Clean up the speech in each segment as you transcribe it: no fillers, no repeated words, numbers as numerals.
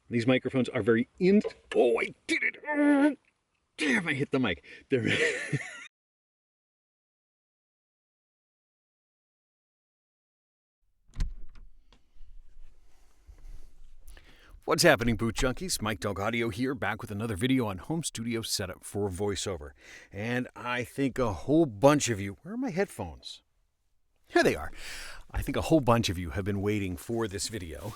These microphones are very in... Oh, I did it! Oh, damn, I hit the mic. They're... What's happening, Boot Junkies? Mike Dog Audio here, back with another video on home studio setup for voiceover. And I think a whole bunch of you... Where are my headphones? Here they are. I think a whole bunch of you have been waiting for this video.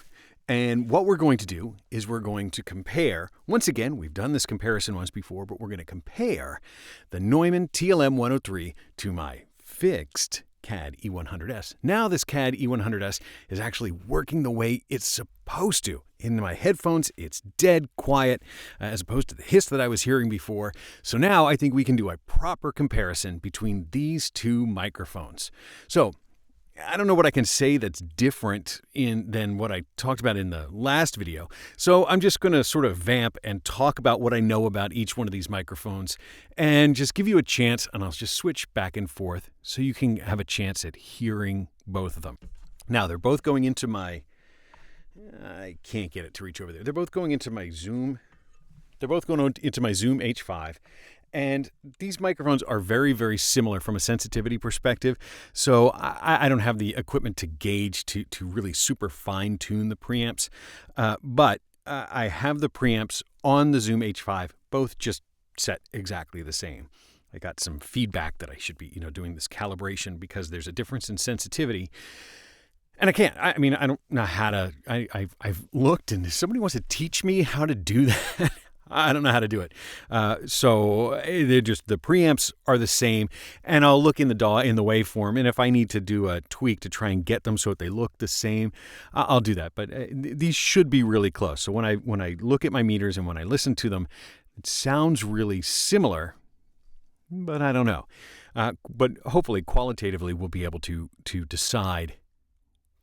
And what we're going to do is we're going to compare, once again, we've done this comparison once before, but we're going to compare the Neumann TLM103 to my fixed CAD E100s. Now this CAD E100s is actually working the way it's supposed to. In my headphones, it's dead quiet as opposed to the hiss that I was hearing before. So now I think we can do a proper comparison between these two microphones. So I don't know what I can say that's different than what I talked about in the last video. So I'm just going to sort of vamp and talk about what I know about each one of these microphones and just give you a chance, and I'll just switch back and forth so you can have a chance at hearing both of them. Now, they're both going into my... I can't get it to reach over there. They're both going into my Zoom. They're both going into my Zoom H5. And these microphones are very, very similar from a sensitivity perspective. So I don't have the equipment to gauge to really super fine tune the preamps. But I have the preamps on the Zoom H5, both just set exactly the same. I got some feedback that I should be, doing this calibration because there's a difference in sensitivity. And I can't. I mean, I don't know how to. I've looked, and if somebody wants to teach me how to do that, I don't know how to do it. So they're just, the preamps are the same, and I'll look in the waveform, and if I need to do a tweak to try and get them so that they look the same, I'll do that. But these should be really close. So when I look at my meters and when I listen to them, it sounds really similar, but I don't know. But hopefully, qualitatively, we'll be able to decide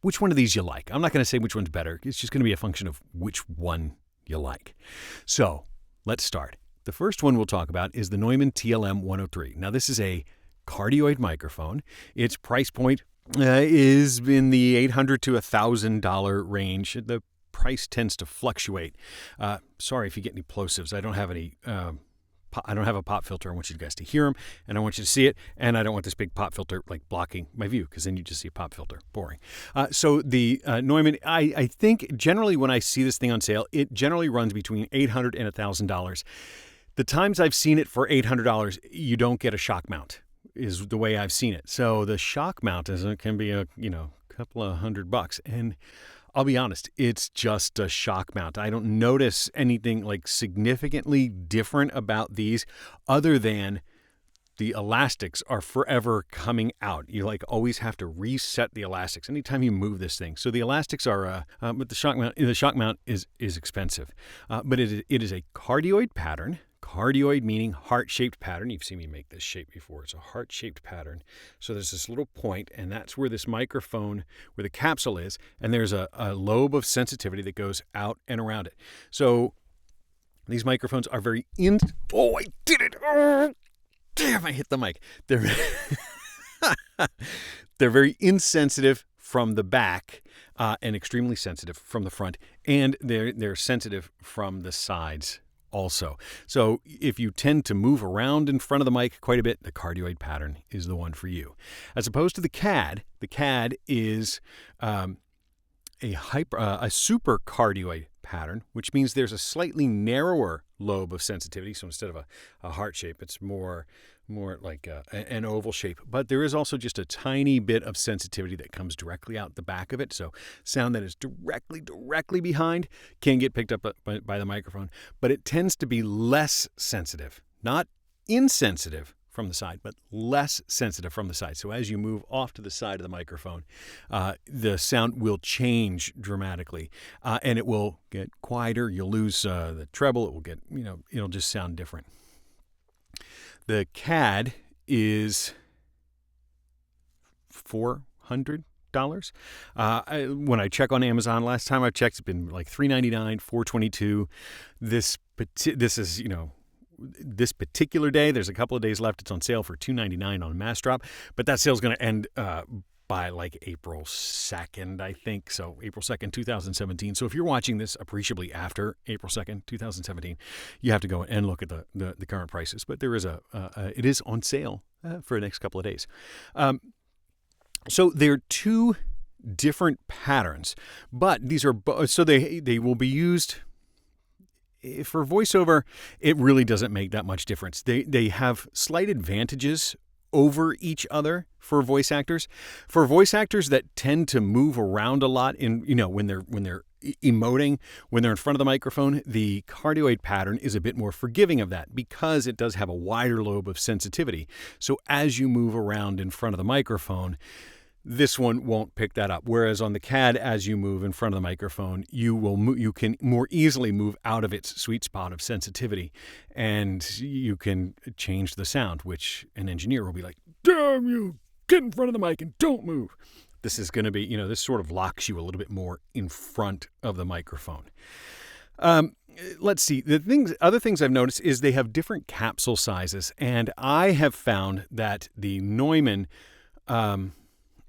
which one of these you like. I'm not going to say which one's better. It's just going to be a function of which one you like. So let's start. The first one we'll talk about is the Neumann TLM103. Now, this is a cardioid microphone. Its price point is in the $800 to $1,000 range. The price tends to fluctuate. Sorry if you get any plosives. I don't have any... I don't have a pop filter. I want you guys to hear them, and I want you to see it, and I don't want this big pop filter like blocking my view, because then you just see a pop filter. Boring. So the Neumann, I think generally when I see this thing on sale, it generally runs between $800 and $1,000. The times I've seen it for $800, you don't get a shock mount, is the way I've seen it. So the shock mount can be a couple of $100, and I'll be honest, it's just a shock mount. I don't notice anything like significantly different about these other than the elastics are forever coming out. You always have to reset the elastics anytime you move this thing. So the elastics are, but the shock mount is expensive. But it is a cardioid pattern. Cardioid meaning heart-shaped pattern. You've seen me make this shape before. It's a heart-shaped pattern. So there's this little point, and that's where this microphone, where the capsule is, and there's a lobe of sensitivity that goes out and around it. So these microphones are very Oh, I did it! Oh, damn, I hit the mic. They're very insensitive from the back and extremely sensitive from the front, and they're sensitive from the sides also. So if you tend to move around in front of the mic quite a bit, the cardioid pattern is the one for you. As opposed to the CAD is a super cardioid pattern, which means there's a slightly narrower lobe of sensitivity. So instead of a heart shape, it's more like an oval shape. But there is also just a tiny bit of sensitivity that comes directly out the back of it. So sound that is directly behind can get picked up by the microphone. But it tends to be less sensitive, not insensitive from the side, but less sensitive from the side. So as you move off to the side of the microphone, the sound will change dramatically, and it will get quieter. You'll lose the treble. It will get, it'll just sound different. The CAD is $400. When I check on Amazon, last time I checked, it's been like $399, $422. This is, this particular day, there's a couple of days left. It's on sale for $299 on Mass Drop, but that sale's going to end by like April 2nd, I think. So April 2nd, 2017. So if you're watching this appreciably after April 2nd, 2017, you have to go and look at the current prices. But there is it is on sale for the next couple of days. So there are two different patterns, but these are so they will be used for voiceover. It really doesn't make that much difference. They have slight advantages over each other for voice actors. For voice actors that tend to move around a lot in, when they're emoting, when they're in front of the microphone, the cardioid pattern is a bit more forgiving of that because it does have a wider lobe of sensitivity. So as you move around in front of the microphone, this one won't pick that up. Whereas on the CAD, as you move in front of the microphone, you can more easily move out of its sweet spot of sensitivity, and you can change the sound, which an engineer will be like, "Damn you, get in front of the mic and don't move." This is going to be, this sort of locks you a little bit more in front of the microphone. Let's see. Other things I've noticed is they have different capsule sizes, and I have found that the Neumann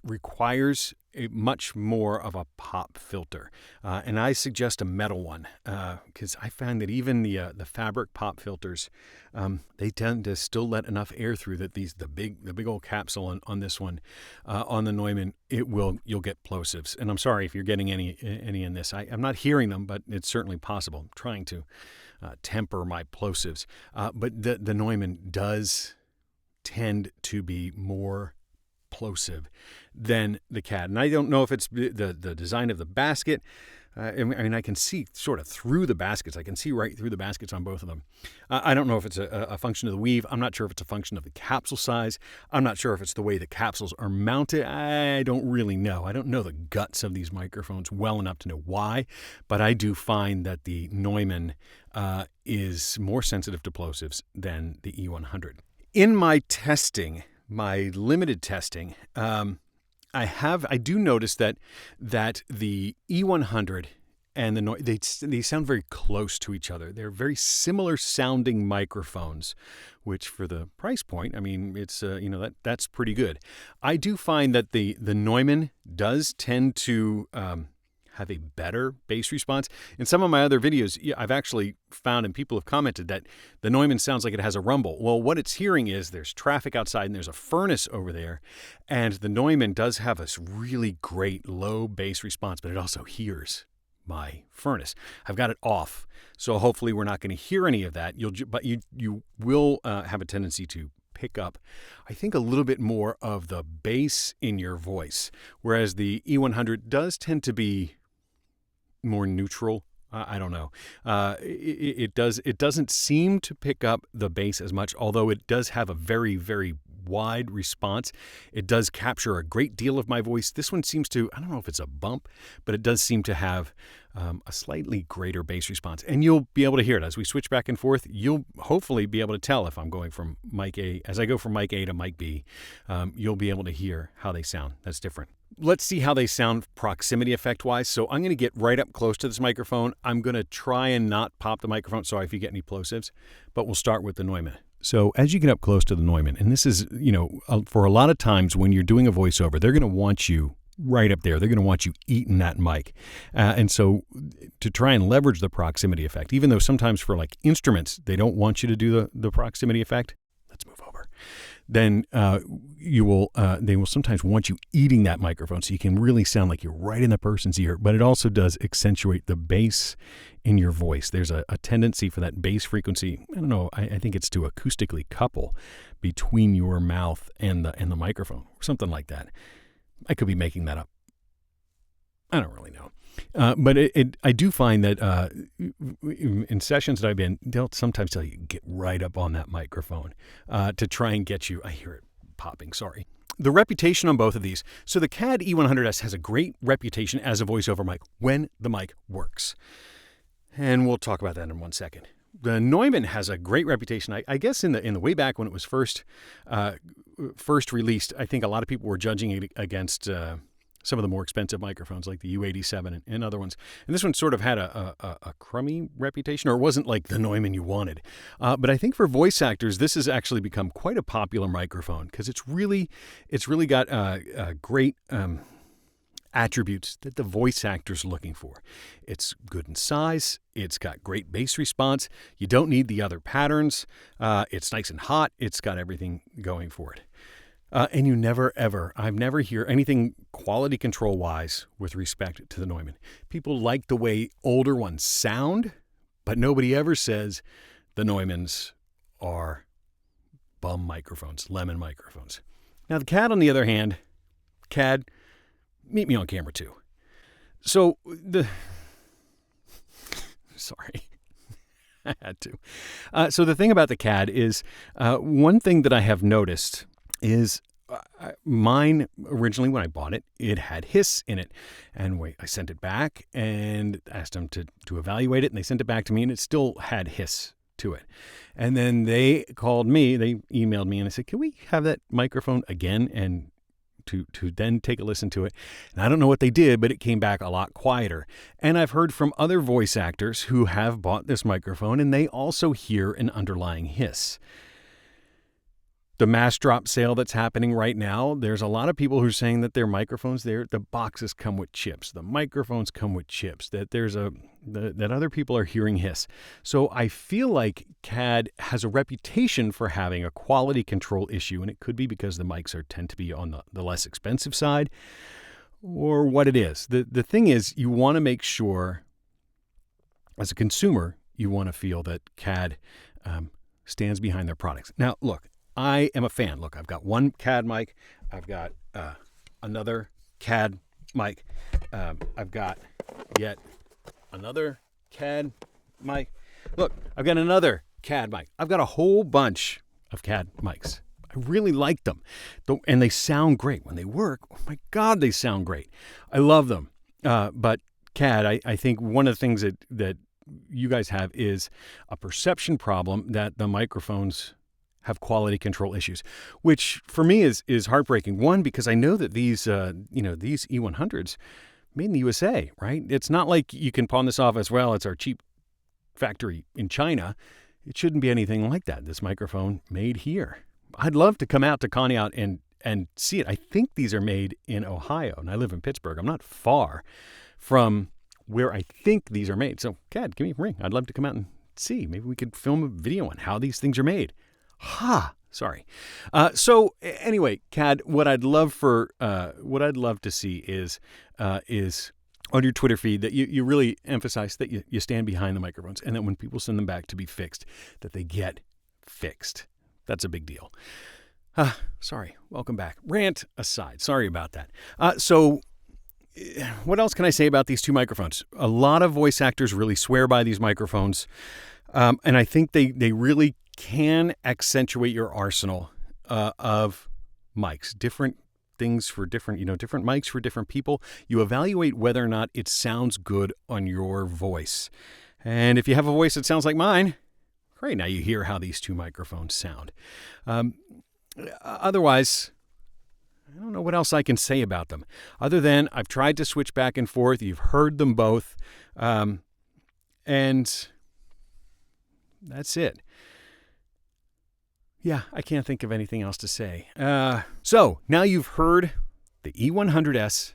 requires much more of a pop filter, and I suggest a metal one because I find that even the fabric pop filters, they tend to still let enough air through that the big old capsule on this one, on the Neumann, you'll get plosives. And I'm sorry if you're getting any in this. I'm not hearing them, but it's certainly possible. I'm trying to temper my plosives, but the Neumann does tend to be more plosive than the CAD. And I don't know if it's the design of the basket. I mean, I can see sort of through the baskets. I can see right through the baskets on both of them. I don't know if it's a function of the weave. I'm not sure if it's a function of the capsule size. I'm not sure if it's the way the capsules are mounted. I don't really know. I don't know the guts of these microphones well enough to know why, but I do find that the Neumann is more sensitive to plosives than the E100. In my testing, my limited testing, I do notice that the E100 and the Neumann, they sound very close to each other. They're very similar sounding microphones, which for the price point, I mean, it's that's pretty good. I do find that the Neumann does tend to have a better bass response. In some of my other videos, I've actually found, and people have commented, that the Neumann sounds like it has a rumble. Well, what it's hearing is there's traffic outside and there's a furnace over there, and the Neumann does have a really great low bass response, but it also hears my furnace. I've got it off, so hopefully we're not going to hear any of that. But you will have a tendency to pick up, I think, a little bit more of the bass in your voice, whereas the E100 does tend to be more neutral. I don't know. It doesn't seem to pick up the bass as much, although it does have a very, very wide response. It does capture a great deal of my voice. This one seems to, I don't know if it's a bump, but it does seem to have a slightly greater bass response. And you'll be able to hear it. As we switch back and forth, you'll hopefully be able to tell if I'm going from mic A. As I go from mic A to mic B, you'll be able to hear how they sound. That's different. Let's see how they sound proximity effect wise. So I'm going to get right up close to this microphone. I'm going to try and not pop the microphone. Sorry if you get any plosives, but we'll start with the Neumann. So as you get up close to the Neumann, and this is, for a lot of times when you're doing a voiceover, they're going to want you right up there. They're going to want you eating that mic. And so to try and leverage the proximity effect, even though sometimes for like instruments, they don't want you to do the proximity effect. Let's move over. Then they will sometimes want you eating that microphone so you can really sound like you're right in the person's ear, but it also does accentuate the bass in your voice. There's a tendency for that bass frequency, I don't know, I think it's to acoustically couple between your mouth and the microphone, or something like that. I could be making that up. I don't really know. But I do find that in sessions that I've been, they'll sometimes tell you, get right up on that microphone to try and get you. I hear it popping, sorry. The reputation on both of these. So the CAD E100s has a great reputation as a voiceover mic when the mic works. And we'll talk about that in 1 second. The Neumann has a great reputation. I guess in the way back when it was first released, I think a lot of people were judging it against some of the more expensive microphones like the U87 and other ones. And this one sort of had a crummy reputation, or it wasn't like the Neumann you wanted. But I think for voice actors, this has actually become quite a popular microphone because it's really got great attributes that the voice actor's looking for. It's good in size. It's got great bass response. You don't need the other patterns. It's nice and hot. It's got everything going for it. And you never, ever, I've never hear anything quality control wise with respect to the Neumann. People like the way older ones sound, but nobody ever says the Neumanns are bum microphones, lemon microphones. Now the CAD, on the other hand, CAD, meet me on camera too. So sorry, I had to. So the thing about the CAD is, one thing that I have noticed is mine originally when I bought it, it had hiss in it. And I sent it back and asked them to evaluate it, and they sent it back to me, and it still had hiss to it. And then they called me, they emailed me, and I said, can we have that microphone again and to then take a listen to it? And I don't know what they did, but it came back a lot quieter. And I've heard from other voice actors who have bought this microphone, and they also hear an underlying hiss. The mass drop sale that's happening right now, there's a lot of people who are saying that their microphones, the boxes come with chips, the microphones come with chips, that that other people are hearing hiss. So I feel like CAD has a reputation for having a quality control issue, and it could be because the mics tend to be on the less expensive side, or what it is. The thing is, you want to make sure, as a consumer, you want to feel that CAD stands behind their products. Now, look, I am a fan. Look, I've got one CAD mic. I've got another CAD mic. I've got yet another CAD mic. Look, I've got another CAD mic. I've got a whole bunch of CAD mics. I really like them. And they sound great. When they work, oh my God, they sound great. I love them. But CAD, I think one of the things that you guys have is a perception problem that the microphones have quality control issues, which for me is heartbreaking. One, because I know that these E100s made in the USA, right? It's not like you can pawn this off as, well, it's our cheap factory in China. It shouldn't be anything like that. This microphone made here. I'd love to come out to Connie out and see it. I think these are made in Ohio, and I live in Pittsburgh. I'm not far from where I think these are made. So, CAD, give me a ring. I'd love to come out and see. Maybe we could film a video on how these things are made. Sorry. So anyway, CAD, what I'd love to see is on your Twitter feed that you really emphasize that you stand behind the microphones, and that when people send them back to be fixed, that they get fixed. That's a big deal. Sorry. Welcome back. Rant aside. Sorry about that. So what else can I say about these two microphones? A lot of voice actors really swear by these microphones. And I think they really can accentuate your arsenal of mics, different things for different mics for different people. You evaluate whether or not it sounds good on your voice. And if you have a voice that sounds like mine, great, now you hear how these two microphones sound. Otherwise, I don't know what else I can say about them, other than I've tried to switch back and forth. You've heard them both. And that's it. Yeah, I can't think of anything else to say. So now you've heard the E100s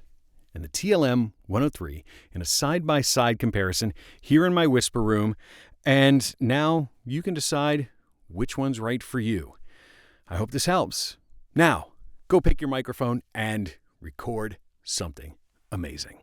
and the TLM103 in a side-by-side comparison here in my whisper room. And now you can decide which one's right for you. I hope this helps. Now, go pick your microphone and record something amazing.